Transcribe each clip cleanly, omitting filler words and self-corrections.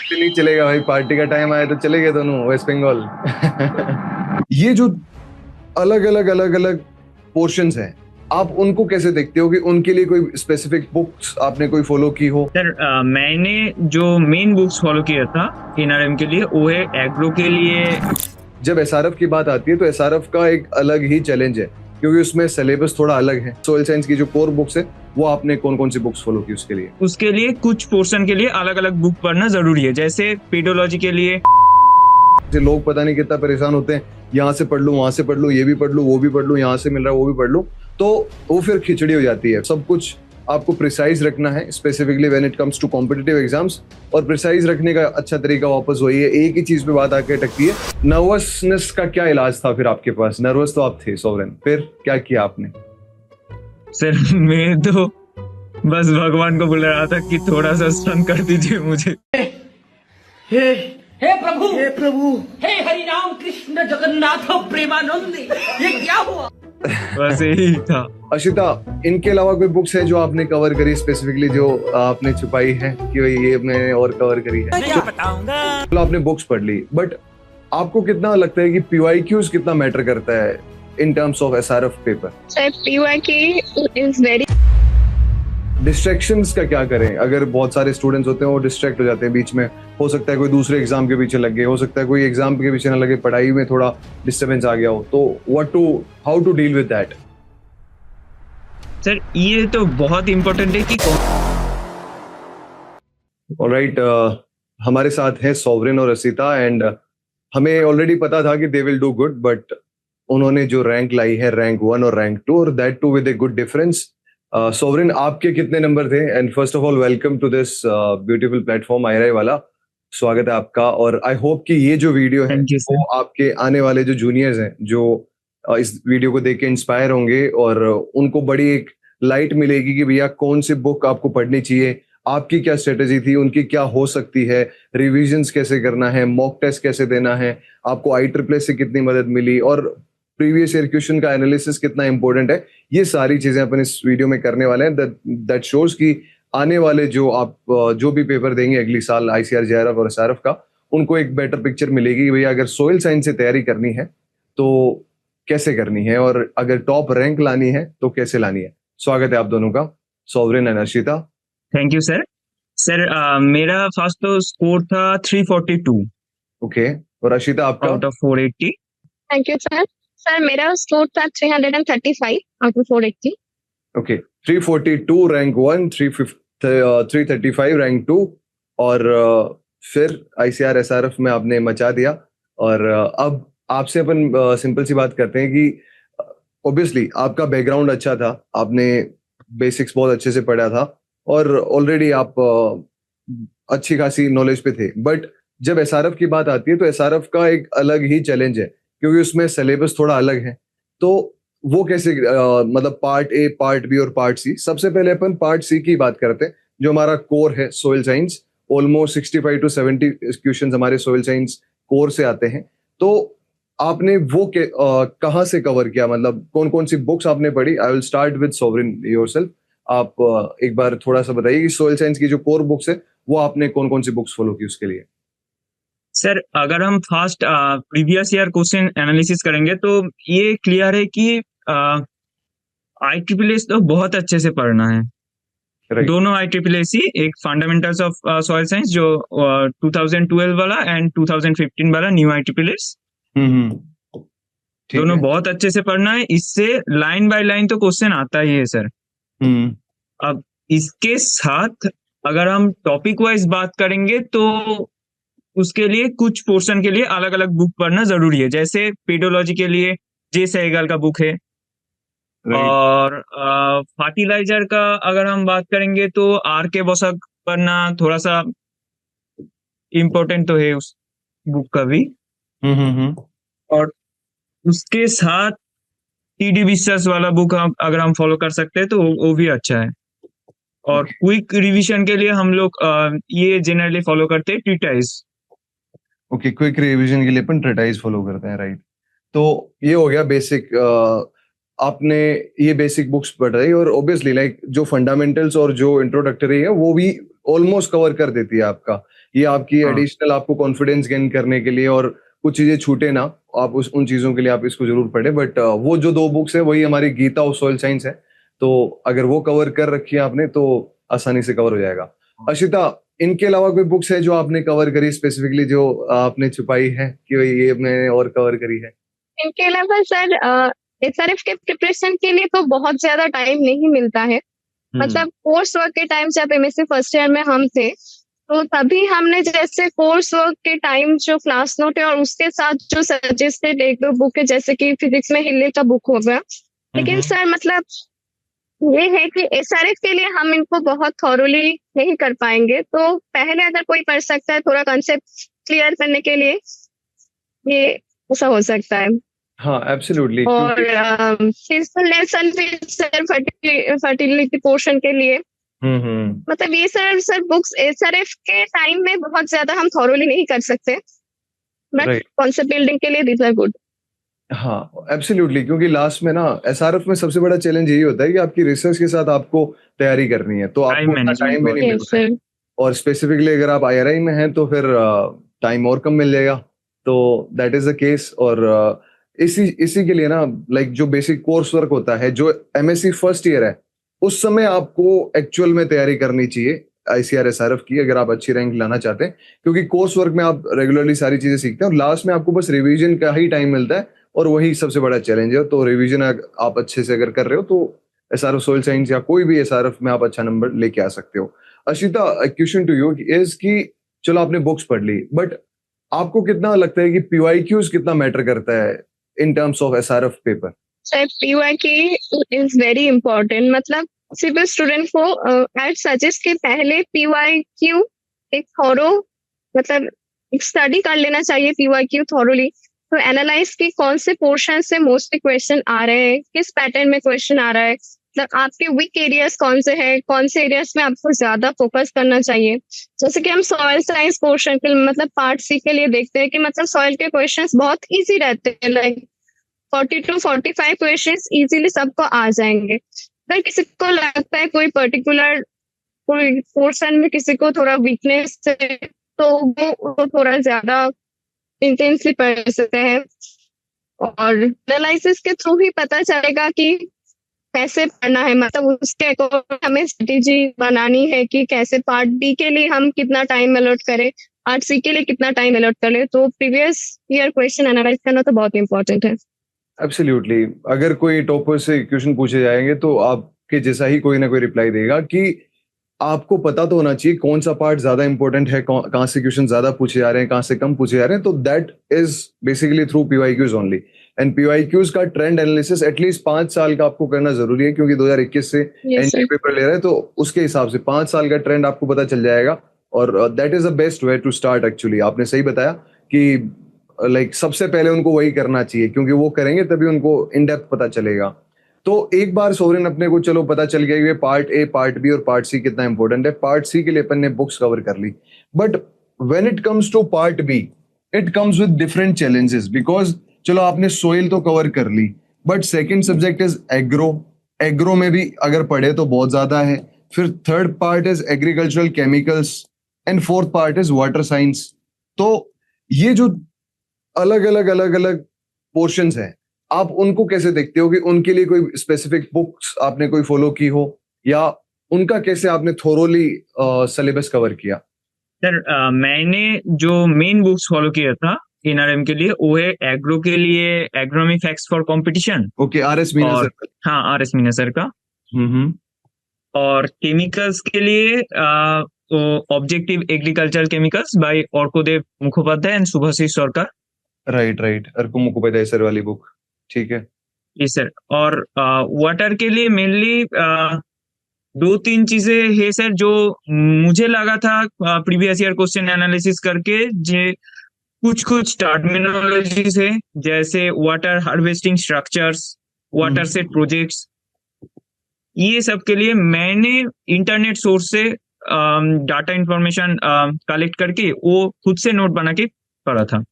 तो नहीं चलेगा भाई, पार्टी का टाइम आया तो चले गए दोनों वेस्ट बंगाल। ये जो अलग अलग पोर्शंस हैं, आप उनको कैसे देखते हो कि उनके लिए कोई स्पेसिफिक बुक्स आपने कोई फॉलो की हो? सर मैंने जो मेन बुक्स फॉलो किया था एनआरएम के लिए वो है एग्रो के लिए। जब एसआरएफ की बात आती है तो एसआरएफ का एक अलग ही चैलेंज है, क्योंकि उसमें सिलेबस थोड़ा अलग है। सोइल साइंस की जो कोर बुक्स है, वो आपने कौन कौन सी बुक्स फॉलो की उसके लिए? उसके लिए कुछ पोर्शन के लिए अलग अलग बुक पढ़ना जरूरी है, जैसे पेडोलॉजी के लिए। जैसे लोग पता नहीं कितना परेशान होते हैं, यहाँ से पढ़ लूँ, वहां से पढ़ लूँ, ये भी पढ़ लूँ, वो भी पढ़ लूँ, यहाँ से मिल रहा है वो भी पढ़ लूँ, तो वो फिर खिचड़ी हो जाती है। सब कुछ आपको प्रिसाइज रखना है, specifically when it comes to competitive exams. और प्रिसाइज रखने का अच्छा तरीका वापस वही है, एक ही चीज पे बात आके अटकती है। नर्वसनेस का क्या इलाज था फिर आपके पास? नर्वस तो आप थे सोवरेन, फिर क्या किया आपने? सर मैं तो बस भगवान को बुला रहा था कि थोड़ा सा स्टन कर दीजिए मुझे। हे हे प्रभु हे हरि राम कृष्ण जगन्नाथ प्रेमानंद, ये क्या हुआ? बस यही था। अशिता, इनके अलावा कोई बुक्स है जो आपने कवर करी स्पेसिफिकली, जो आपने छुपाई है कि भाई ये मैंने और कवर करी है? क्या बताऊंगा। तो आपने बुक्स पढ़ ली, बट आपको कितना लगता है कि पीवाईक्यूज कितना मैटर करता है in terms of SRF paper? Sir PYQ is very. Distractions का क्या करें? अगर बहुत सारे स्टूडेंट्स होते हैं वो डिस्ट्रैक्ट हो जाते हैं बीच में, हो सकता है कोई दूसरे एग्जाम के पीछे लग गए, हो सकता है कोई एग्जाम के पीछे ना लगे, पढ़ाई में थोड़ा डिस्टर्बेंस आ गया हो, तो how to deal with that? Sir ये तो बहुत इम्पोर्टेंट है कि ऑलराइट, हमारे साथ है सोवरेन और असिता, एंड हमें ऑलरेडी पता था कि they will do good, but उन्होंने जो रैंक लाई है, रैंक 1 और रैंक 2, और that too with a good difference. सोवरेन, आपके कितने नंबर थे? And first of all welcome to this beautiful platform आईराई वाला, स्वागत है आपका। और आई होप कि ये जो वीडियो है थैंक यू वो सर। आपके आने वाले जो जूनियर्स हैं, जो इस वीडियो को देख के इंस्पायर होंगे, और उनको बड़ी एक लाइट मिलेगी कि भैया कौन सी बुक आपको पढ़नी चाहिए, आपकी क्या स्ट्रेटेजी थी, उनकी क्या हो सकती है, रिविजन्स कैसे करना है, मॉक टेस्ट कैसे देना है, आपको IEEE से कितनी मदद मिली, और प्रीवियस ईयर क्वेश्चन का एनालिसिस कितना इंपॉर्टेंट है। ये सारी चीजें अपन इस वीडियो में करने वाले हैं। दैट शोज कि आने वाले जो आप जो भी पेपर देंगे अगली साल ICAR JRF और SRF का, उनको एक बेटर पिक्चर मिलेगी कि भैया अगर सोइल साइंस से तैयारी करनी है तो कैसे करनी है, और अगर टॉप रैंक लानी है तो कैसे लानी है। स्वागत है आप दोनों का, sovereign and Ashita. Thank you sir. Sir मेरा फर्स्ट तो स्कोर था 342 ओके, और अशिता आपका? Out of 480। Thank you sir. Sir मेरा स्कोर था 335 out of 480। Okay, 342 rank 1, 335 rank 2, और फिर ICAR SRF में आपने मचा दिया। और अब आपसे अपन सिंपल सी बात करते हैं कि ऑब्वियसली आपका बैकग्राउंड अच्छा था, आपने बेसिक्स बहुत अच्छे से पढ़ा था, और ऑलरेडी आप अच्छी खासी नॉलेज पे थे। बट जब SRF की बात आती है तो SRF का एक अलग ही चैलेंज है, क्योंकि उसमें सिलेबस थोड़ा अलग है। तो वो कैसे, मतलब पार्ट A, पार्ट B और पार्ट C। सबसे पहले अपन पार्ट C की बात करते हैं, जो हमारा कोर है soil science. Almost 65 to 70 questions हमारे सोइल साइंस कोर से आते हैं। तो आपने वो कहाँ से कवर किया, मतलब कौन कौन सी बुक्स आपने पढ़ी? I will start with sovereign yourself. आप एक बार थोड़ा सा बताइए कि सोइल साइंस की जो कोर बुक्स है, वो आपने कौन कौन सी बुक्स फॉलो की उसके लिए? सर अगर हम first previous year question analysis करेंगे तो ये क्लियर है कि IEEE तो बहुत अच्छे से पढ़ना है। राइट। दोनों IEEE ही, एक फंडामेंटल्स ऑफ सॉइल साइंस जो 2012 वाला एंड 2015 वाला न्यू IEEE, हम्म, ठीक दोनों है। बहुत अच्छे से पढ़ना है। इससे लाइन बाय लाइन तो क्वेश्चन आता ही है सर। हम्म। अब इसके साथ अगर हम टॉपिक वाइज बात करेंगे तो उसके लिए कुछ पोर्शन के लिए अलग अलग बुक पढ़ना जरूरी है, जैसे पेडोलॉजी के लिए जे सहगल का बुक है। राइट। और फर्टिलाइजर का अगर हम बात करेंगे तो RK बोसक पढ़ना थोड़ा सा इम्पोर्टेंट तो है उस बुक का भी। हम्म। और उसके साथ TD विश्वास वाला बुक अगर हम फॉलो कर सकते हैं तो वो भी अच्छा है। और क्विक रिवीजन के लिए हम लोग ये जनरली फॉलो करते हैं ट्रीटाइज। ओके, क्विक रिवीजन के लिए अपन ट्रेटाइज फॉलो करते हैं, राइट। तो ये हो गया बेसिक। आपने ये बेसिक बुक्स पढ़ रही, और ऑब्वियसली लाइक जो फंडामेंटल्स और जो इंट्रोडक्टरी है वो भी ऑलमोस्ट कवर कर देती है आपका। ये आपकी हाँ। एडिशनल आपको कॉन्फिडेंस गेन करने के लिए, और कुछ चीजें छूटे ना, आप उन चीजों के लिए आप इसको जरूर पढ़ें। बट वो जो 2 बुक्स है वही हमारी गीता और सोइल साइंस है, तो अगर वो कवर कर रखी है आपने तो आसानी से कवर हो जाएगा। अशिता, इनके अलावा कोई बुक्स है जो आपने कवर करी स्पेसिफिकली, जो आपने छुपाई है कि भाई ये मैंने और कवर करी है? इनके अलावा सर एसआरएफ के प्रिपरेशन के लिए तो बहुत ज्यादा टाइम नहीं मिलता है। मतलब कोर्स वर्क के टाइम जब एमएससी फर्स्ट ईयर में हम थे, तो तभी हमने जैसे कोर्स वर्क के टाइम जो क्लास नोट है और उसके साथ जो सजेस्टेड 1-2 बुक है, जैसे कि फिजिक्स में हिल्ले का बुक हो गया। लेकिन सर मतलब ये है कि एसआरएफ के लिए हम इनको बहुत थॉरोली नहीं कर पाएंगे, तो पहले अगर कोई कर सकता है थोड़ा कंसेप्ट क्लियर करने के लिए, ये ऐसा हो सकता है। हाँ एब्सोल्युटली, और क्योंकि फिजिकल लेसन भी सर फर्टिलिटी पोर्शन के लिए, मतलब ये सर बुक्स एसआरएफ के टाइम में बहुत ज्यादा हम थॉरोली नहीं कर सकते, बट राइट, कॉन्सेप्ट बिल्डिंग के लिए दीज आर गुड। हाँ एब्सोल्युटली, क्योंकि लास्ट में ना एसआरएफ में सबसे बड़ा चैलेंज यही होता है कि आपकी रिसर्च के साथ आपको तैयारी करनी है, तो टाइम आपको मैनेजमेंट टाइम भी नहीं यस मिलता है। सर। और स्पेसिफिकली अगर आप आईआरआई में हैं तो फिर टाइम और कम मिल जाएगा, तो दैट इज द केस। और इसी इसी के लिए ना, लाइक जो बेसिक कोर्स वर्क होता है, जो एमएससी फर्स्ट ईयर है, उस समय आपको एक्चुअल में तैयारी करनी चाहिए आईसीआर एसआरएफ की, अगर आप अच्छी रैंक लाना चाहते हैं, क्योंकि कोर्स वर्क में आप रेगुलरली सारी चीजें सीखते हैं और लास्ट में आपको बस रिवीजन का ही टाइम मिलता है, और वही सबसे बड़ा चैलेंज है। तो रिवीजन आप अच्छे से अगर कर रहे हो तो एसआरएफ सोइल साइंस या कोई भी एसआरएफ में आप अच्छा नंबर लेके आ सकते हो। Ashita, question to you is कि चलो आपने बुक्स पढ़ ली, बट आपको कितना लगता है कि पीवाईक्यूज कितना मैटर करता है in terms of SRF paper? Sir PYQ is very important. मतलब सिविल स्टूडेंट को आई सजेस्ट कि पहले पीवाईक्यू एक थॉरो, मतलब एक स्टडी कर लेना चाहिए पीवाईक्यू थॉरोली, तो एनालाइज की कौन से पोर्शन से मोस्टली क्वेश्चन आ रहे हैं, किस पैटर्न में क्वेश्चन आ रहा है, मतलब आपके वीक एरियाज कौन से हैं, कौन से एरियाज में आपको ज्यादा फोकस करना चाहिए। जैसे कि हम सॉइल साइंस पोर्शन के मतलब पार्ट सी के लिए देखते हैं कि मतलब सॉइल के क्वेश्चंस बहुत इजी रहते हैं, लाइक 40 to 45 क्वेश्चंस इजीली सबको आ जाएंगे। अगर किसी को लगता है कोई पर्टिकुलर कोई पोर्शन में किसी को थोड़ा वीकनेस है, तो वो थोड़ा ज्यादा इंटेंसली पढ़ सकते हैं, और एनालिसिस के थ्रू ही पता चलेगा कि कैसे पढ़ना है, मतलब उसके अकॉर्डिंग हमें स्ट्रेटेजी बनानी है कि कैसे पार्ट बी के लिए हम कितना टाइम अलॉट करें, पार्ट सी के लिए कितना टाइम अलॉट करें। तो प्रीवियस ईयर क्वेश्चन एनालाइज करना तो बहुत इंपॉर्टेंट है। एब्सोल्युटली, अगर कोई टॉपर से क्वेश्चन पूछे जाएंगे तो आपके जैसा ही कोई ना कोई रिप्लाई देगा कि आपको पता तो होना चाहिए कौन सा पार्ट ज्यादा इंपॉर्टेंट है, कहाँ से क्वेश्चन ज्यादा पूछे जा रहे हैं, कहाँ से कम पूछे जा रहे हैं। तो that is basically through PYQs only. And PYQs का ट्रेंड एनालिसिस एटलीस्ट 5 साल का आपको करना जरूरी है, क्योंकि 2021 से एनडीए पेपर ले रहे हैं, तो उसके हिसाब से 5 साल का ट्रेंड आपको पता चल जाएगा। और that is the best way to start actually. आपने सही बताया कि लाइक सबसे पहले उनको वही करना चाहिए, क्योंकि वो करेंगे तभी उनको इन डेप्थ पता चलेगा। तो एक बार सोरेन अपने को चलो पता चल गया कि पार्ट ए, पार्ट बी और पार्ट सी कितना इंपॉर्टेंट है। पार्ट सी के लिए अपन ने बुक्स कवर कर ली, but when it comes to part B it comes with different challenges, because चलो आपने सोइल तो कवर कर ली, but second subject is agro. Agro में भी अगर पढ़े तो बहुत ज्यादा है। फिर third part is agricultural chemicals and fourth part is water science. तो ये जो अलग अलग पोर्शंस हैं, आप उनको कैसे देखते हो कि उनके लिए कोई स्पेसिफिक बुक्स आपने कोई फॉलो की हो, या उनका कैसे आपने थोरोली सिलेबस कवर किया? सर मैंने जो मेन बुक्स फॉलो किया था एनआरएम के लिए, वो है एग्रो के लिए agronomy facts for competition. Okay, RS Meena और सर। हाँ, आरएस मीना सर का। और केमिकल्स के लिए objective agricultural chemicals by Arkodev Mukhopadhyay and Shubhashish Sarkar. Right, अर्को मुखोपाध्याय सर वाली बुक, ठीक है। जी सर। और वाटर के लिए मेनली 2-3 चीजें है सर, जो मुझे लगा था प्रीवियस ईयर क्वेश्चन एनालिसिस करके, जे कुछ टर्मिनोलॉजीज है, जैसे water harvesting structures, watershed projects. ये सब के लिए मैंने इंटरनेट सोर्स से डाटा इंफॉर्मेशन कलेक्ट करके वो खुद से नोट बना के पढ़ा था।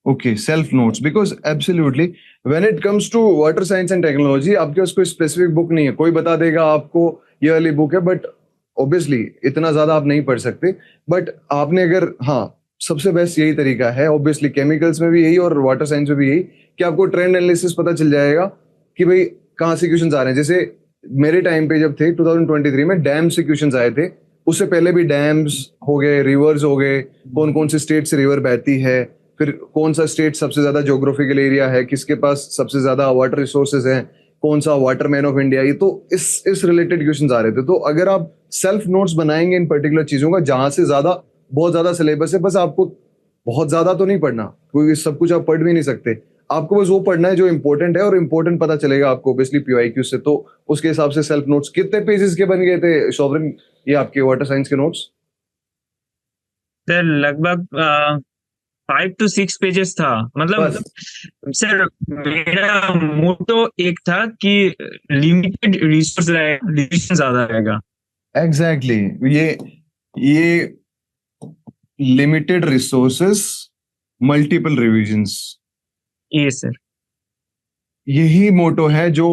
Okay, self notes, because absolutely when it comes to water science and technology आपके पास कोई स्पेसिफिक बुक नहीं है। कोई बता देगा आपको ये वाली बुक है, बट ऑब्वियसली इतना ज्यादा आप नहीं पढ़ सकते, बट आपने अगर, हाँ, सबसे बेस्ट यही तरीका है, ऑब्वियसली केमिकल्स में भी यही और वाटर साइंस में भी यही, कि आपको ट्रेंड एनालिसिस पता चल जाएगा कि भाई कहाँ से क्वेश्चन आ रहे हैं। जैसे मेरे टाइम पे जब थे 2023 में डैम से क्वेश्चन आए थे, उससे पहले भी डैम्स हो गए, रिवर्स हो गए, कौन कौन से स्टेट से रिवर बहती है, फिर कौन सा स्टेट सबसे ज्यादा ज्योग्राफिकल एरिया है, किसके पास सबसे ज्यादा वाटर रिसोर्सेज हैं, कौन सा वाटर मैन ऑफ इंडिया, ये तो इस रिलेटेड क्वेश्चंस आ रहे थे। तो अगर आप सेल्फ नोट्स बनाएंगे इन पर्टिकुलर चीजों का, जहां से ज्यादा बहुत ज्यादा सिलेबस है, बस आपको बहुत ज्यादा तो नहीं पढ़ना, क्योंकि सब कुछ आप पढ़ भी नहीं सकते, आपको बस वो पढ़ना है जो इंपॉर्टेंट है, और इंपॉर्टेंट पता चलेगा आपको ऑब्वियसली पीवाईक्यू से। तो उसके हिसाब से सेल्फ नोट्स कितने पेजेस के बन गए थे सॉवरेन, ये आपके वाटर साइंस के नोट्स? सर लगभग 5 to 6 पेजेस था। मतलब बस सर मेरा मोटो एक था कि लिमिटेड रिसोर्स रहेगा, डिसीजन ज्यादा रहेगा। एग्जैक्टली ये लिमिटेड रिसोर्सेस, मल्टीपल रिविजन्स, ये सर यही मोटो है जो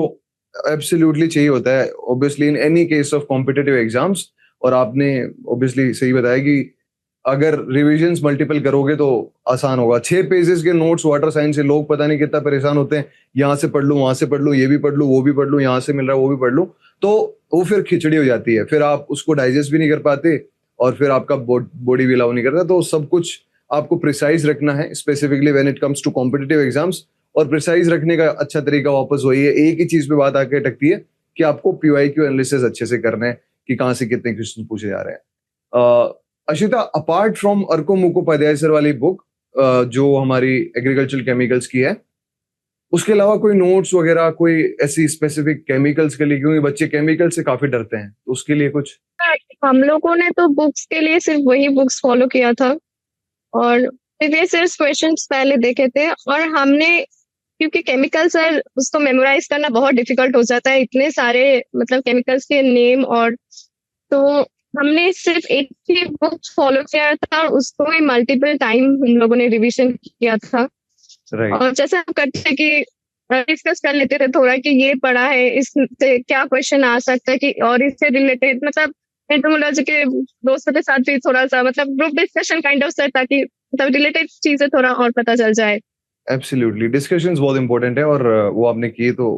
एब्सोल्युटली चाहिए होता है obviously in any case of competitive exams. और आपने ऑब्वियसली सही बताया कि अगर रिविजन्स मल्टीपल करोगे तो आसान होगा। 6 पेजेस के नोट्स वाटर साइंस से लोग पता नहीं कितना परेशान होते हैं, यहाँ से पढ़ लूँ, वहां से पढ़ लूँ, ये भी पढ़ लूँ, वो भी पढ़ लूँ, यहाँ से मिल रहा है वो भी पढ़ लूँ, तो वो फिर खिचड़ी हो जाती है, फिर आप उसको डाइजेस्ट भी नहीं कर पाते, और फिर आपका बॉडी भी अलाउ नहीं करता। तो सब कुछ आपको प्रिसाइज रखना है, specifically when it comes to competitive exams. और प्रिसाइज रखने का अच्छा तरीका वापस वही है, एक ही चीज पे बात आके अटकती है कि आपको पीवाईक्यू एनालिसिस अच्छे से करना है कि कहाँ से कितने क्वेश्चन पूछे जा रहे हैं। अशिता, अपार्ट फ्रॉम अर्को मुखोपाध्याय सर वाली बुक जो हमारी एग्रीकल्चरल केमिकल्स की है, उसके अलावा कोई नोट्स वगैरह, कोई ऐसी स्पेसिफिक केमिकल्स के लिए, क्योंकि बच्चे केमिकल से काफी डरते हैं, तो उसके लिए कुछ? हम लोगों ने तो बुक्स के लिए सिर्फ वही बुक्स फॉलो किया था, और प्रीवियस ईयर क्वेश्चंस पहले देखे थे। और हमने, क्योंकि केमिकल्स है उसको मेमोराइज करना बहुत डिफिकल्ट हो जाता है, इतने सारे मतलब केमिकल्स के नेम, और तो हमने सिर्फ एक ही बुक फॉलो किया था, और उसको ही मल्टीपल टाइम हम लोगों ने रिवीजन किया था। राइट, और जैसे हम करते थे कि डिस्कस कर लेते थे थोड़ा कि ये पढ़ा है, इससे क्या क्वेश्चन आ सकता है, कि और इससे रिलेटेड मतलब एंटोमोलॉजी के दोस्तों के साथ भी थोड़ा सा मतलब group discussion kind of sir, ताकि मतलब रिलेटेड चीजें थोड़ा और पता चल जाए। एब्सोल्युटली डिस्कशंस बहुत इंपॉर्टेंट है, और वो आपने किए तो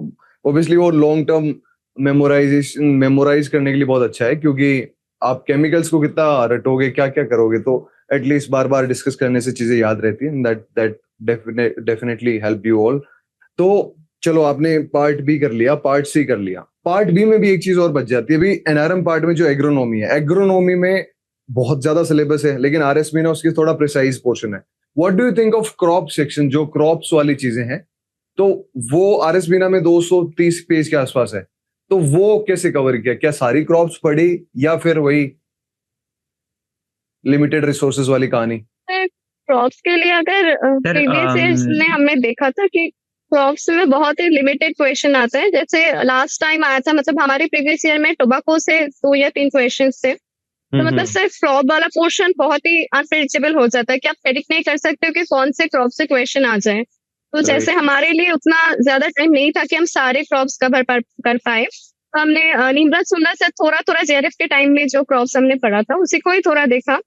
ऑब्वियसली वो लॉन्ग टर्म मेमोराइज करने के लिए बहुत अच्छा है, क्योंकि आप केमिकल्स को कितना रटोगे, क्या क्या करोगे, तो एटलीस्ट बार बार डिस्कस करने से चीजें याद रहती हैं। That definitely help you all. तो चलो, आपने पार्ट बी कर लिया, पार्ट सी कर लिया, पार्ट बी में भी एक चीज और बच जाती है अभी एनआरएम पार्ट में, जो एग्रोनॉमी है। एग्रोनॉमी में बहुत ज्यादा सिलेबस है, लेकिन आरएसबी में उसकी थोड़ा प्रिसाइज पोर्शन है। What do you think of crop section, जो क्रॉप्स वाली चीजें हैं, तो वो आरएस बीना में 230 पेज के आसपास है, तो वो कैसे कवर किया? क्या सारी क्रॉप्स पढ़ी, या फिर वही लिमिटेड रिसोर्सेज वाली कहानी? क्रॉप्स के लिए अगर प्रीवियस ईयर्स में हमने देखा था कि क्रॉप्स में बहुत ही लिमिटेड क्वेश्चन आता है। जैसे लास्ट टाइम आया था, मतलब हमारे प्रीवियस ईयर में टोबैको से 2 या 3 क्वेश्चन थे, तो मतलब सिर्फ क्रॉप वाला पोर्शन बहुत ही अनप्रेडिक्टेबल हो जाता है कि आप प्रेडिक्ट नहीं कर सकते हो कि कौन से क्रॉप से क्वेश्चन आ जाए। तो जैसे हमारे लिए उतना ज्यादा टाइम नहीं था कि हम सारे क्रॉप्स कवर कर पाए, तो हमने निम्रत सुंदर से थोड़ा थोड़ा जेआरएफ के टाइम में जो क्रॉप्स हमने पढ़ा था उसी को ही थोड़ा देखा।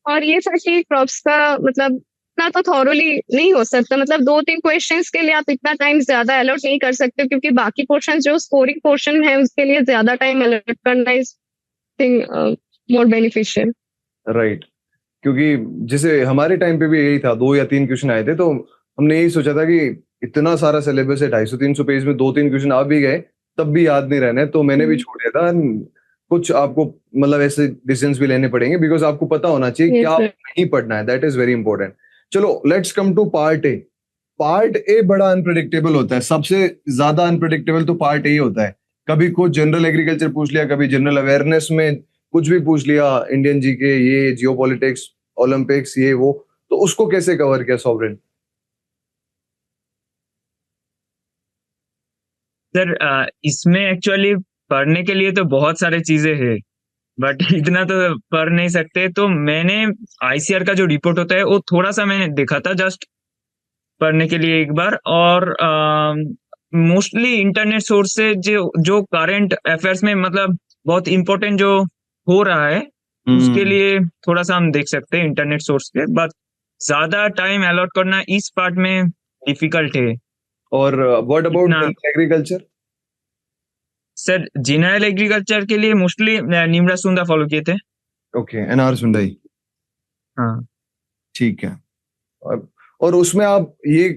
और ये था कि क्रॉप्स का मतलब इतना तो थॉरोली नहीं हो सकता, मतलब 2-3 क्वेश्चंस के लिए आप इतना टाइम ज्यादा अलॉट नहीं कर सकते, क्योंकि बाकी पोर्शन जो स्कोरिंग पोर्शन है उसके लिए ज्यादा टाइम अलॉट करना is thing more beneficial. Right, क्योंकि जैसे हमारे टाइम पे भी यही था, 2 या 3 क्वेश्चन आए थे, तो हमने यही सोचा था कि इतना सारा सिलेबस है, 250-300 पेज में 2-3 क्वेश्चन आ भी गए तब भी याद नहीं रहने, तो मैंने भी छोड़ दिया था। कुछ आपको मतलब ऐसे डिसीजंस भी लेने पड़ेंगे, बिकॉज आपको पता होना चाहिए क्या नहीं पढ़ना है, दैट इज वेरी इंपॉर्टेंट। चलो, let's come to part A. Part A बड़ा अनप्रेडिक्टेबल होता है, सबसे ज्यादा अनप्रेडिक्टेबल तो पार्ट ए होता है। कभी कुछ जनरल एग्रीकल्चर पूछ लिया, कभी जनरल अवेयरनेस में कुछ भी पूछ लिया, इंडियन जी के, ये जियोपॉलिटिक्स, ओलंपिक्स, ये वो, तो उसको कैसे कवर किया सॉवरेन? सर इसमें एक्चुअली पढ़ने के लिए तो बहुत सारे चीजें हैं, बट इतना तो पढ़ नहीं सकते। तो मैंने आईसीआर का जो रिपोर्ट होता है वो थोड़ा सा मैंने देखा था, जस्ट पढ़ने के लिए एक बार। और मोस्टली इंटरनेट सोर्स से जो करंट अफेयर्स में मतलब बहुत इंपॉर्टेंट जो हो रहा है उसके लिए थोड़ा सा हम देख सकते हैं इंटरनेट सोर्स पे, बट ज्यादा टाइम अलॉट करना इस पार्ट में डिफिकल्ट है। और व्हाट अबाउट इतना एग्रीकल्चर? सर जनरल एग्रीकल्चर के लिए मोस्टली निम्रा सुंदा फॉलो किए थे। ओके, एनआर सुंदई, हाँ ठीक है। और उसमें आप ये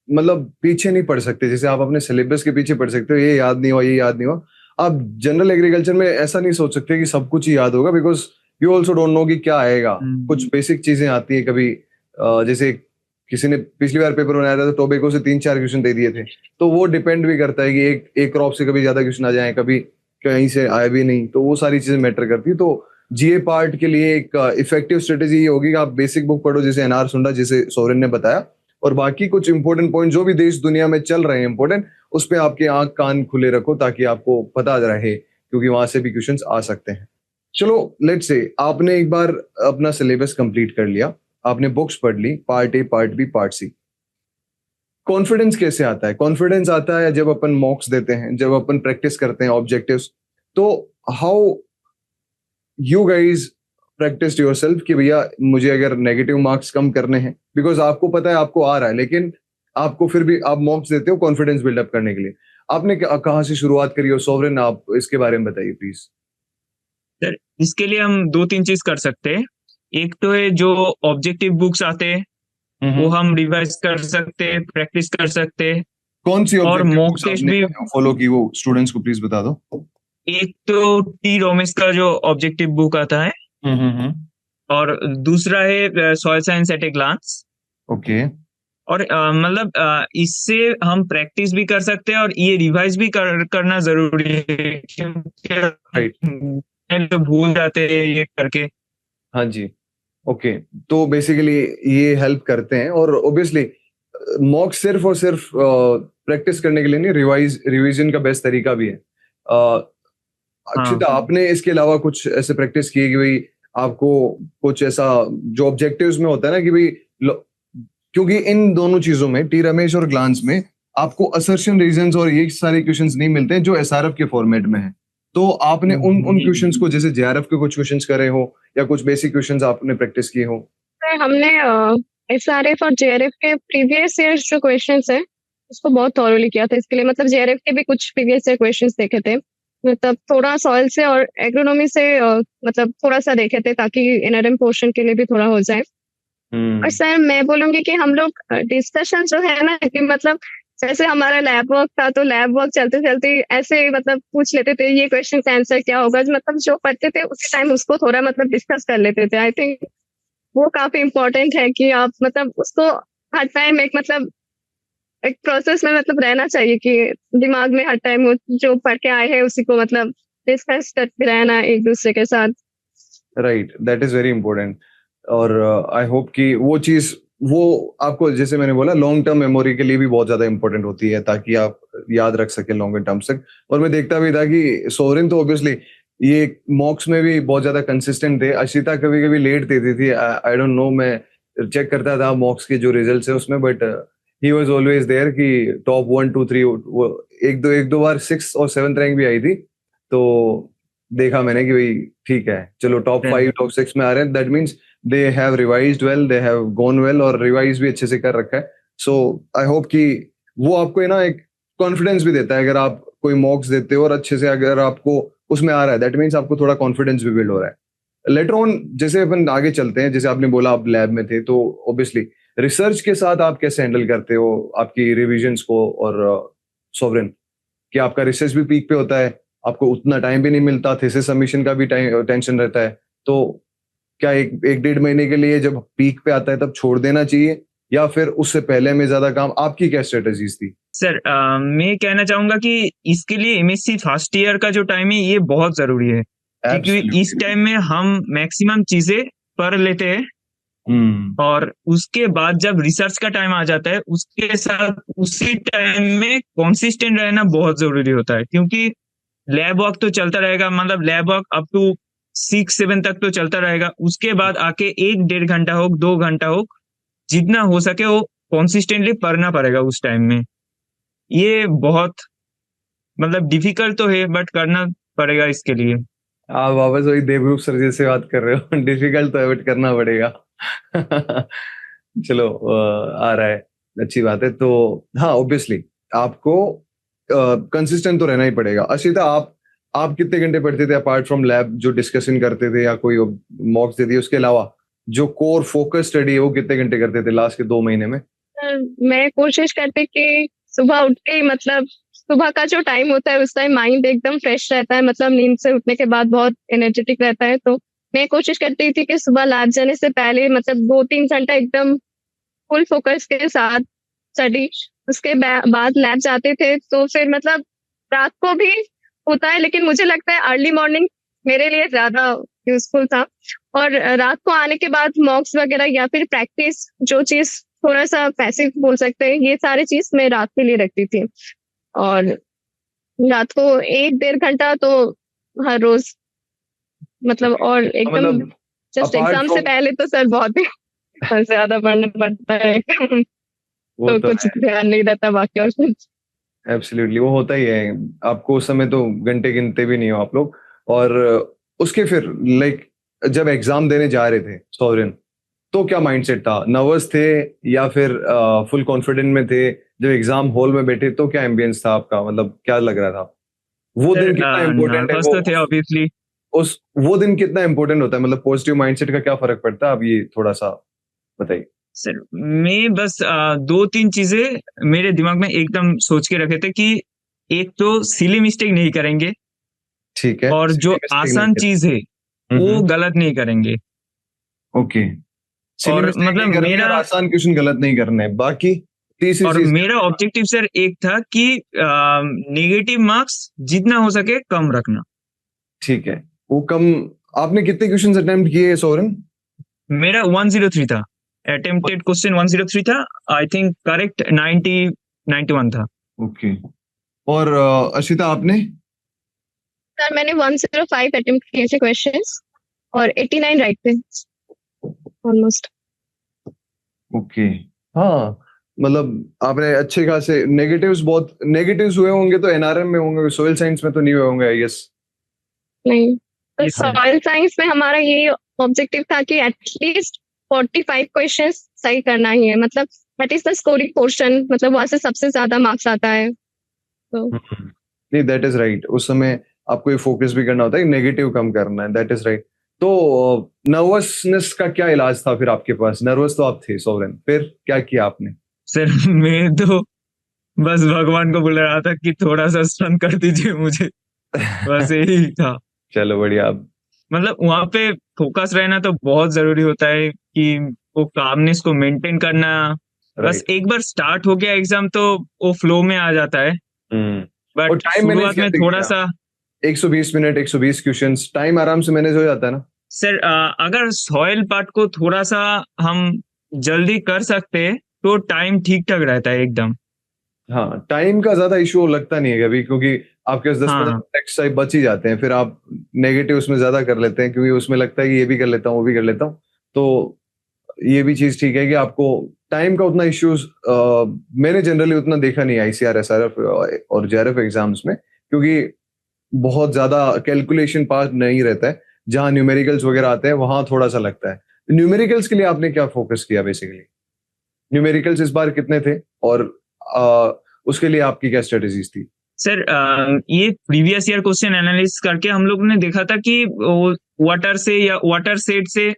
मतलब पीछे नहीं पड़ सकते, जैसे आप अपने सिलेबस के पीछे पड़ सकते हो, ये याद नहीं हुआ, ये याद नहीं हुआ। आप जनरल एग्रीकल्चर में ऐसा नहीं सोच सकते कि सब कुछ ही याद होगा, because you also don't know कि क्या आएगा। कुछ बेसिक चीजें आती है कभी, जैसे किसी ने पिछली बार पेपर बनाया था तो टोबैको से 3-4 क्वेश्चन दे दिए थे, तो वो डिपेंड भी करता है कि एक क्रॉप से कभी ज्यादा क्वेश्चन आ जाए, कभी कहीं से आए भी नहीं, तो वो सारी चीजें मैटर करती है। तो जीए पार्ट के लिए एक इफेक्टिव स्ट्रेटेजी ये होगी कि आप बेसिक बुक पढ़ो, जैसे एनआर सुंडा, जैसे सोरेन ने बताया, और बाकी कुछ इंपॉर्टेंट पॉइंट जो भी देश दुनिया में चल रहे हैं इंपॉर्टेंट, उस पर आपके आंख कान खुले रखो ताकि आपको पता रहे, क्योंकि वहां से भी क्वेश्चंस आ सकते हैं। चलो लेट्स से आपने एक बार अपना सिलेबस कंप्लीट कर लिया, आपने बुक्स पढ़ ली, part A, part B, part C. Confidence कैसे आता है? कॉन्फिडेंस आता है जब अपन मॉक्स देते हैं, जब अपन प्रैक्टिस करते हैं ऑब्जेक्टिव्स। तो how you guys practice yourself कि भैया मुझे अगर नेगेटिव मार्क्स कम करने हैं, बिकॉज आपको पता है आपको आ रहा है, लेकिन आपको फिर भी आप मॉक्स देते हो कॉन्फिडेंस बिल्डअप करने के लिए। आपने कहाँ से शुरुआत करी हो सोवरेन? आप इसके बारे में बताइए प्लीज। सर इसके लिए हम 2-3 चीज कर सकते हैं। एक तो है जो ऑब्जेक्टिव बुक्स आते हैं वो हम रिवाइज कर सकते हैं, प्रैक्टिस कर सकते हैं। कौन सी और ऑब्जेक्टिव मॉक बुक्स टेस्ट आपने भी, फॉलो की, वो स्टूडेंट्स को प्लीज बता दो। एक तो टी रोमेस का जो ऑब्जेक्टिव बुक आता है, और दूसरा है soil science at a glance. Okay, और मतलब इससे हम प्रैक्टिस भी कर सकते हैं और ये रिवाइज भी करना जरूरी है, क्योंकि राइट, हम तो भूल जाते हैं ये करके। हाँ जी, ओके। तो बेसिकली ये हेल्प करते हैं, और ऑब्वियसली मॉक सिर्फ और सिर्फ प्रैक्टिस करने के लिए नहीं, रिवीजन का बेस्ट तरीका भी है। अक्षिता, आपने इसके अलावा कुछ ऐसे प्रैक्टिस की है कि भाई आपको कुछ ऐसा जो ऑब्जेक्टिव्स में होता है ना कि भाई क्योंकि इन दोनों चीजों में, टी रमेश और ग्लांस में, आपको असर्शन रीजंस और ये सारे क्वेश्चंस नहीं मिलते हैं जो एसआरएफ के फॉर्मेट में है। तो आपने उन क्वेश्चंस को, जैसे जेआरएफ के कुछ क्वेश्चंस करे हो या कुछ बेसिक क्वेश्चंस आपने प्रैक्टिस किए हो? हमने एसआरएफ और जेआरएफ के प्रीवियस ईयर जो क्वेश्चंस है उसको बहुत थॉरोली किया था। इसके लिए मतलब जेआरएफ के भी कुछ प्रीवियस ईयर क्वेश्चंस देखे थे, मतलब थोड़ा सॉइल से और एग्रोनॉमी से मतलब थोड़ा सा देखे थे ताकि एनआरएम पोर्शन के लिए भी थोड़ा हो जाए। और सर मैं बोलूंगी कि हम लोग डिस्कशन जो है ना, कि मतलब जैसे हमारा लैब वर्क था तो लैब वर्क चलते चलते ऐसे मतलब पूछ लेते थे ये क्वेश्चन का आंसर क्या होगा, मतलब जो पढ़ते थे उसी टाइम उसको थोड़ा मतलब डिस्कस कर लेते थे। आई थिंक वो काफी इम्पोर्टेंट है कि आप मतलब उसको हर टाइम एक मतलब एक प्रोसेस में मतलब रहना चाहिए कि दिमाग में हर टाइम जो पढ़ के आए हैं उसी को मतलब डिस्कस करते रहना एक दूसरे के साथ। Right, that is very important. और आई होप कि वो चीज, वो आपको, जैसे मैंने बोला, लॉन्ग टर्म मेमोरी के लिए भी बहुत ज्यादा इंपॉर्टेंट होती है, ताकि आप याद रख सके लॉन्ग टर्म तक। और मैं देखता भी था कि सोरेन तो ऑब्वियसली ये मॉक्स में भी बहुत ज्यादा कंसिस्टेंट थे। अशिता कभी कभी लेट देती थी, आई डोंट नो, मैं चेक करता था मॉक्स के जो रिजल्ट्स है उसमें, but he was always there कि टॉप 1 2 3। एक दो बार 6th और 7th रैंक भी आई थी, तो देखा मैंने कि भाई ठीक है, चलो टॉप 5 टॉप 6 में आ रहे हैं, that means they have revised well, they have gone well, और रिवाइज भी अच्छे से कर रखा है। सो आई होप कि वो आपको है ना एक कॉन्फिडेंस भी देता है। अगर आप कोई मॉक्स देते हो और अच्छे से अगर आपको उसमें आ रहा है, दैट मीन्स आपको थोड़ा कॉन्फिडेंस भी बिल्ड हो रहा है। लेटर ऑन जैसे अपन आगे चलते हैं, जैसे आपने बोला आप लैब में थे, तो ऑब्वियसली रिसर्च के साथ आप कैसे हैंडल करते हो आपकी रिविजन्स को? और सोवरेन, कि आपका रिसर्च भी पीक पे होता है, आपको उतना टाइम भी नहीं मिलता, थीसिस सबमिशन का भी टेंशन रहता है, तो क्या एक 1-1.5 महीने के लिए जब पीक पे आता है तब छोड़ देना चाहिए, या फिर उससे पहले में ज्यादा काम? आपकी क्या स्ट्रेटेजीज थी? सर मैं कहना चाहूंगा कि इसके लिए एमएससी फर्स्ट ईयर का जो टाइम है ये बहुत जरूरी है, क्योंकि इस टाइम में हम मैक्सिमम चीजें पढ़ लेते हैं। और उसके बाद जब रिसर्च का टाइम आ जाता है उसके साथ उसी टाइम में कंसिस्टेंट रहना बहुत जरूरी होता है, क्योंकि लैब वर्क तो चलता रहेगा, मतलब लैब वर्क अप टू 6-7 तक तो चलता रहेगा। उसके बाद आके 1-1.5 घंटा हो, 2 घंटा हो, जितना हो सके वो कंसिस्टेंटली पढ़ना पड़ेगा उस टाइम में। ये बहुत मतलब डिफिकल्ट तो है, बट करना पड़ेगा इसके लिए। आप वापस वही देवरूप सर जैसे बात कर रहे हो। डिफिकल्ट तो एवॉइड करना पड़ेगा। चलो आ रहा है, अच्छी बात है। तो हाँ, ऑब्वियसली आपको कंसिस्टेंट तो रहना ही पड़ेगा। अशिता, आप कितने घंटे पढ़ते थे अपार्ट फ्रॉम लैब, जो डिस्कशन करते थे या कोई मॉक्स देती है, उसके अलावा जो कोर फोकस स्टडी है वो कितने घंटे करते थे लास्ट के 2 महीने में? मैं कोशिश करती कि सुबह उठ के ही, मतलब सुबह का जो टाइम होता है उस टाइम माइंड एकदम फ्रेश रहता है, मतलब नींद से उठने के बाद बहुत एनर्जेटिक रहता है। तो मैं कोशिश करती थी कि सुबह लैब जाने से पहले मतलब 2-3 घंटा एकदम फुल फोकस के साथ स्टडी। उसके बाद लैब जाते थे तो फिर मतलब रात को भी होता है, लेकिन मुझे लगता है अर्ली मॉर्निंग मेरे लिए ज्यादा यूजफुल था। और रात को आने के बाद मॉक्स वगैरह या फिर प्रैक्टिस, जो चीज थोड़ा सा पैसिव बोल सकते हैं, ये सारी चीज मैं रात के लिए रखती थी। और रात को 1-1.5 घंटा तो हर रोज, मतलब और एकदम मतलब जस्ट अपार्ट एग्जाम से फ्रॉम, पहले तो सर बहुत ही ज्यादा पढ़ना पड़ता है। वो तो तो कुछ ध्यान नहीं रहता बाकी और कुछ। एब्सोल्युटली वो होता ही है। आपको उस समय तो घंटे गिनते भी नहीं हो आप लोग। और उसके फिर लाइक जब एग्जाम देने जा रहे थे सॉवरेन, तो क्या माइंडसेट था? नर्वस थे या फिर फुल कॉन्फिडेंट में थे? जब एग्जाम हॉल में बैठे तो क्या एम्बियंस था आपका, मतलब क्या लग रहा था? वो सर दिन कितना इम्पोर्टेंट है? नर्वस तो थे ऑब्वियसली। वो दिन कितना इम्पोर्टेंट होता है, मतलब पॉजिटिव माइंडसेट का क्या फर्क पड़ता है, आप ये थोड़ा सा बताइए। सर मैं बस 2-3 चीजें मेरे दिमाग में एकदम सोच के रखे थे कि एक तो सिली मिस्टेक नहीं करेंगे, ठीक है, और जो सिली मिस्टेक नहीं आसान करें। चीज है वो गलत नहीं करेंगे। ओके, सिली और मिस्टेक मतलब नहीं करनी और मेरा आसान क्वेश्चन गलत नहीं करने, बाकी तीसरी और चीज क्या मेरा था? ऑब्जेक्टिव सर एक था कि नेगेटिव मार्क्स जितना हो सके कम रखना। ठीक है, वो कम। आपने कितने क्वेश्चन अटेम्प्ट किए सोरेन? मेरा 103 था, अटेम्प्टेड क्वेश्चन 103 था। आई थिंक करेक्ट 91 था। ओके। और अशिता आपने? सर मैंने 105 अटेम्प्ट किए थे क्वेश्चंस और 89 राइट थे ऑलमोस्ट। ओके। हाँ, मतलब आपने अच्छे खासे नेगेटिव्स, बहुत नेगेटिव्स हुए होंगे तो एनआरएम में होंगे, सोइल साइंस में तो नहीं हुए होंगे आई गेस। नहीं, तो यस सर। सॉइल साइंस में हमारा ये ऑब्जेक्टिव था कि एटलीस्ट 45 क्वेश्चंस सही करना ही है, मतलब that is the scoring portion, मतलब वहां से सबसे ज्यादा मार्क्स आता है। तो नहीं, दैट इज राइट। उस समय आपको ये फोकस भी करना होता है, नेगेटिव कम करना है, दैट इज राइट। तो नर्वसनेस का क्या इलाज था फिर आपके पास? नर्वस तो आप थे सोवरेन, फिर क्या किया आपने? सर मैं तो बस भगवान को बुला रहा था कि थोड़ा सा स्ट्रेंथ कर दीजिए मुझे, बस यही था। चलो बढ़िया। मतलब वहां पे फोकस रहना तो बहुत जरूरी होता है कि वो कामनेस को मेंटेन करना। बस राइट। एक बार स्टार्ट हो गया एग्जाम तो वो फ्लो में आ जाता है। हम्म। और बट टाइम मैनेज शुरुआत में कैसे थोड़ा किया? सा 120 मिनट, 120 क्वेश्चंस, टाइम आराम से मैनेज हो जाता है ना? सर अगर सॉइल पार्ट को थोड़ा सा हम जल्दी कर सकते हैं तो टाइम ठीक ठाक रहता है एकदम। हाँ, टाइम का ज्यादा इशू लगता नहीं है कभी, क्योंकि आपके पास 10-15 हाँ टेक्स्ट टाइप बच ही जाते हैं, फिर आप नेगेटिव उसमें ज्यादा कर लेते हैं क्योंकि उसमें लगता है कि ये भी कर लेता हूँ, वो भी कर लेता हूँ। तो ये भी चीज ठीक है कि आपको टाइम का उतना इश्यूज मैंने जनरली उतना देखा नहीं आईसीआर, एसआरएफ और जेआरएफ एग्जाम्स में, क्योंकि बहुत ज्यादा कैलकुलेशन पार्ट नहीं रहता है। जहां न्यूमेरिकल्स वगैरह आते हैं वहां थोड़ा सा लगता है। न्यूमेरिकल्स के लिए आपने क्या फोकस किया बेसिकली? न्यूमेरिकल्स इस बार कितने थे, और अ, उसके लिए आपकी क्या स्ट्रेटेजीज थी? सर ये प्रीवियस ईयर क्वेश्चन एनालिसिस करके हम लोग ने देखा था कि वाटर से या वाटर सेट से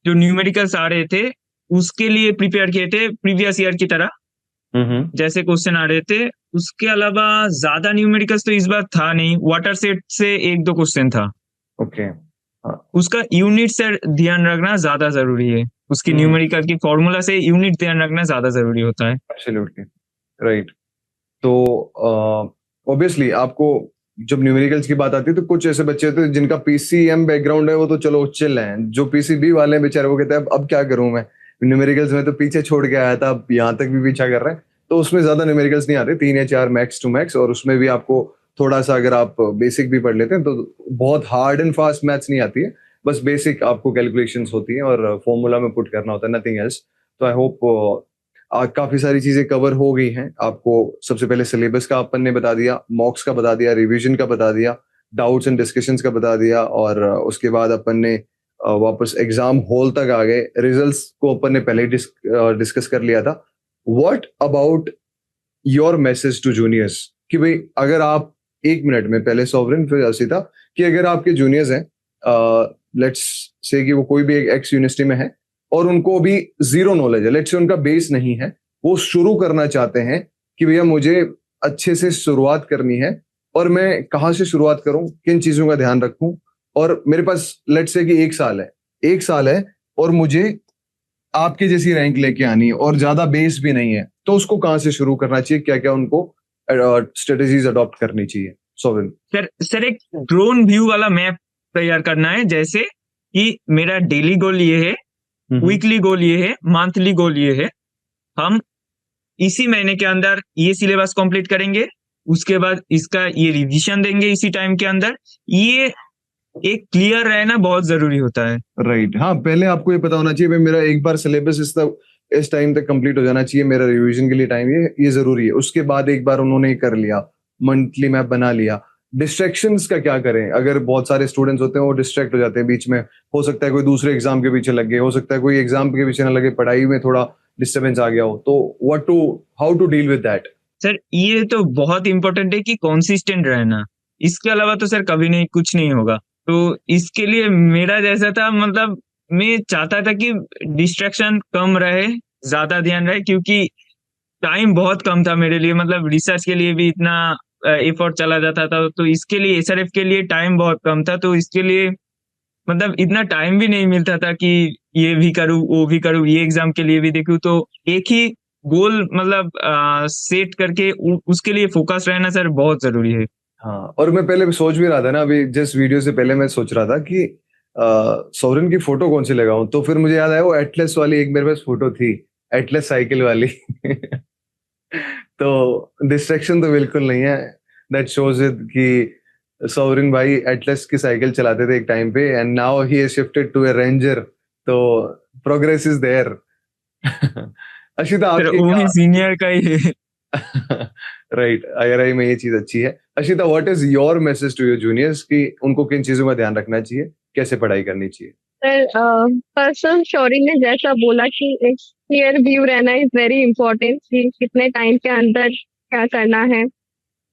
जो न्यूमेरिकल्स आ रहे थे उसके लिए प्रिपेयर किए थे प्रीवियस ईयर की तरह, हम्म। जैसे क्वेश्चन आ रहे थे। उसके अलावा ज्यादा न्यूमेरिकल्स तो इस बार था नहीं, वाटर सेट से 1-2 क्वेश्चन था। ओके। हाँ। उसका यूनिट से ध्यान रखना ज्यादा जरूरी है, उसकी न्यूमेरिकल की फॉर्मूला से यूनिट ध्यान रखना ज्यादा जरूरी होता है। Absolutely right. तो ऑब्वियसली आपको जब न्यूमेरिकल्स की बात आती है तो कुछ ऐसे बच्चे होते हैं जिनका पीसीएम बैकग्राउंड है, वो तो चलो चिल हैं। जो पीसीबी वाले हैं बेचारे, वो कहते हैं अब क्या करूं मैं, न्यूमेरिकल्स में तो पीछे छोड़ के आया था, अब यहाँ तक भी पीछा कर रहे हैं। तो उसमें ज्यादा न्यूमेरिकल्स नहीं आते, 3 या 4 मैक्स टू मैक्स, और उसमें भी आपको थोड़ा सा अगर आप बेसिक भी पढ़ लेते हैं तो बहुत हार्ड एंड फास्ट मैथ्स नहीं आती है। बस बेसिक आपको कैलकुलेशंस होती हैं और फॉर्मूला में पुट करना होता है, नथिंग एल्स। तो आई होप काफी सारी चीजें कवर हो गई हैं। आपको सबसे पहले सिलेबस का अपन ने बता दिया, मॉक्स का बता दिया, रिवीजन का बता दिया, डाउट्स एंड डिस्कशंस का बता दिया, और उसके बाद अपन ने वापस एग्जाम हॉल तक आ गए। रिजल्ट्स को अपन ने पहले ही डिस्कस कर लिया था। What about your message to juniors, कि भाई अगर आप 1 मिनट में, पहले सॉवरेन फिर अर्शिता, कि अगर आपके जूनियर्स हैं, लेट्स से कि वो कोई भी एक एक्स यूनिवर्सिटी में है और उनको अभी जीरो नॉलेज है, लेट्स से उनका बेस नहीं है, वो शुरू करना चाहते हैं कि भैया मुझे अच्छे से शुरुआत करनी है और मैं कहाँ से शुरुआत करूं, किन चीजों का ध्यान रखूं, और मेरे पास लेट्स से कि 1 साल है और मुझे आपके जैसी रैंक लेके आनी है और ज्यादा बेस भी नहीं है, तो उसको कहाँ से शुरू करना चाहिए, क्या क्या उनको स्ट्रेटेजीज अडॉप्ट करनी चाहिए? सोविन सर एक ड्रोन व्यू वाला मैप तैयार करना है, जैसे कि मेरा डेली गोल ये है, वीकली गोल ये है, मंथली गोल ये है। हम इसी महीने के अंदर ये सिलेबस कंप्लीट करेंगे, उसके बाद इसका ये रिवीजन देंगे इसी टाइम के अंदर। ये एक क्लियर रहना बहुत जरूरी होता है। राइट, हाँ, पहले आपको ये पता होना चाहिए भाई मेरा एक बार सिलेबस इस टाइम तक कंप्लीट हो जाना चाहिए, मेरा रिवीजन के लिए टाइम ये जरूरी है। उसके बाद एक बार उन्होंने कर लिया, मंथली मैप बना लिया, डिस्ट्रैक्शंस का क्या करें? अगर बहुत सारे स्टूडेंट्स होते हैं वो डिस्ट्रैक्ट हो जाते हैं बीच में, हो सकता है कोई दूसरे एग्जाम के पीछे लग गए, हो सकता है कोई एग्जाम के पीछे ना लगे, पढ़ाई में थोड़ा डिस्टर्बेंस आ गया हो, तो how to deal with that? Sir ये तो बहुत इंपॉर्टेंट है कि कंसिस्टेंट रहना, इसके अलावा तो सर कभी नहीं, कुछ नहीं होगा। तो इसके लिए मेरा जैसा था, मतलब मैं चाहता था कि डिस्ट्रैक्शन कम रहे, ज्यादा ध्यान रहे, क्योंकि टाइम बहुत कम था मेरे लिए। मतलब रिसर्च के लिए भी इतना एफर्ट चला जाता था, तो इसके लिए एसआरएफ के लिए टाइम बहुत कम था, तो इसके लिए मतलब इतना टाइम भी नहीं मिलता था कि ये भी करूँ वो भी करूँ, ये एग्जाम के लिए भी देखूँ। तो एक ही गोल मतलब सेट करके उसके लिए फोकस रहना सर बहुत जरूरी है। हाँ, और मैं पहले सोच भी रहा था ना, अभी जिस वीडियो से पहले मैं सोच रहा था कि सोरेन की फोटो कौन सी लगाऊं, तो फिर मुझे याद आया वो एटलस वाली एक मेरे पास फोटो थी, एटलस साइकिल वाली। तो डिस्ट्रैक्शन तो बिल्कुल नहीं है। दैट शोज इट कि सोरेन भाई एटलस की साइकिल चलाते थे एक टाइम पे, and now he has shifted to a ranger, तो प्रोग्रेस इज देयर। अशिता आपकी वो भी सीनियर का ही है। राइट, आईआरआई में ये चीज अच्छी है। Ashita, what is your message to your juniors कि उनको किन चीजों का ध्यान रखना चाहिए, कैसे पढ़ाई करनी चाहिए? सर पर्सन शौरी ने जैसा बोला कि एक क्लियर व्यू रहना इज वेरी इंपॉर्टेंट, कि कितने टाइम के अंदर क्या करना है,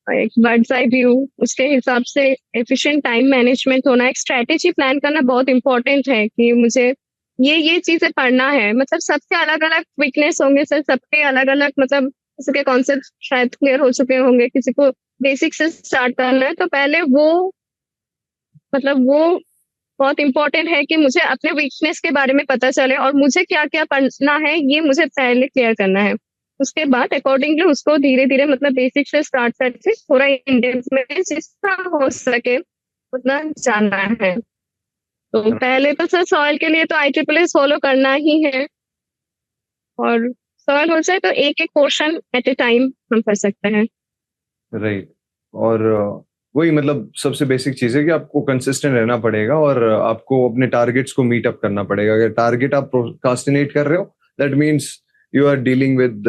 एक बर्ड्स आई व्यू, उसके हिसाब से एफिशिएंट टाइम मैनेजमेंट होना, एक स्ट्रेटेजी प्लान करना बहुत इंपॉर्टेंट है कि मुझे ये चीजें पढ़ना है। मतलब सबके अलग अलग वीकनेस होंगे सर, सबके अलग अलग, मतलब किसी के कॉन्सेप्ट शायद क्लियर हो चुके होंगे, किसी को बेसिक से स्टार्ट करना है, तो पहले वो बहुत इंपॉर्टेंट है कि मुझे अपने वीकनेस के बारे में पता चले और मुझे क्या क्या पढ़ना है ये मुझे पहले क्लियर करना है। उसके बाद अकॉर्डिंगली उसको धीरे धीरे मतलब बेसिक से स्टार्ट करके थोड़ा इन डेप्थ में जितना हो सके उतना जानना है। तो पहले तो सर सॉइल के लिए तो IEEE फॉलो करना ही है, और सॉइल हो जाए तो एक एक पोर्शन एट ए टाइम हम कर सकते हैं। राइट, और वही मतलब सबसे बेसिक चीज है कि आपको कंसिस्टेंट रहना पड़ेगा और आपको अपने टारगेट्स को मीट अप करना पड़ेगा। अगर टारगेट आप प्रोक्रास्टिनेट कर रहे हो, that means you are dealing with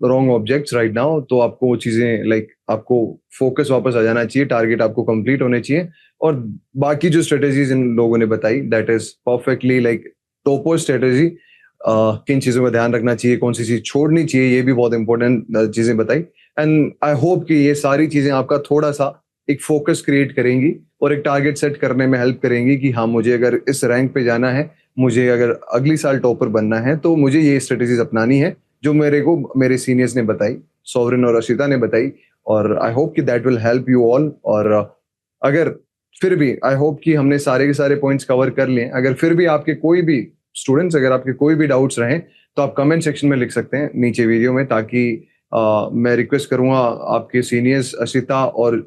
wrong objects right now. तो आपको वो चीजें लाइक आपको फोकस वापस आ जाना चाहिए, टारगेट आपको कंप्लीट होने चाहिए। और बाकी जो स्ट्रेटेजीज इन लोगों ने बताई, that is perfectly like topper strategy. किन चीजों का ध्यान रखना चाहिए, कौन सी चीज छोड़नी चाहिए, ये भी बहुत इंपॉर्टेंट चीजें बताई। एंड आई होप कि ये सारी चीजें आपका थोड़ा सा एक फोकस क्रिएट करेंगी और एक टारगेट सेट करने में हेल्प करेंगी कि हाँ, मुझे अगर इस रैंक पे जाना है, मुझे अगर अगली साल टॉपर बनना है, तो मुझे ये स्ट्रेटेजीज अपनानी है जो मेरे को मेरे सीनियर्स ने बताई, सोवरेन और अशिता ने बताई। और आई होप कि that will help you all. और अगर फिर भी आई होप कि हमने सारे के सारे पॉइंट्स कवर कर लिए। अगर फिर भी आपके कोई भी स्टूडेंट्स, अगर आपके कोई भी डाउट्स रहें तो आप कमेंट सेक्शन में लिख सकते हैं नीचे वीडियो में, ताकि मैं रिक्वेस्ट करूंगा आपके सीनियर्स अशिता और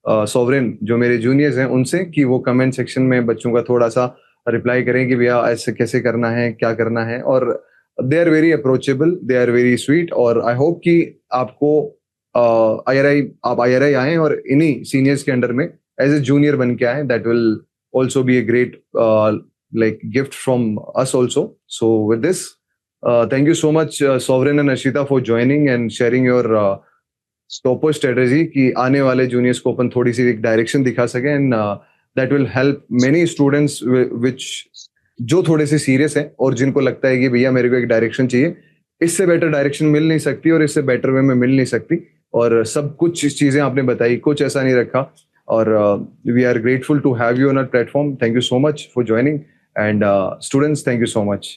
सोवरेन जो मेरे जूनियर्स हैं उनसे कि वो कमेंट सेक्शन में बच्चों का थोड़ा सा रिप्लाई करें कि भैया ऐसे कैसे करना है, क्या करना है। और they are very approachable, they are very sweet. और आई होप कि आपको आप IRI आए और इन्हीं सीनियर्स के अंडर में एज ए जूनियर बन के आए। That will also be a great like gift from us also. So with this, thank you so much Sovereign and Ashita for joining and sharing your proper strategy कि आने वाले juniors को अपन थोड़ी सी एक direction दिखा सके, and that will help many students विच जो थोड़े से सीरियस हैं और जिनको लगता है कि भैया मेरे को एक डायरेक्शन चाहिए, इससे बेटर डायरेक्शन मिल नहीं सकती और इससे बेटर वे में मिल नहीं सकती, और सब कुछ चीजें आपने बताई, कुछ ऐसा नहीं रखा, और we are grateful to have you on our platform. Thank you so much for joining, and students thank you so much.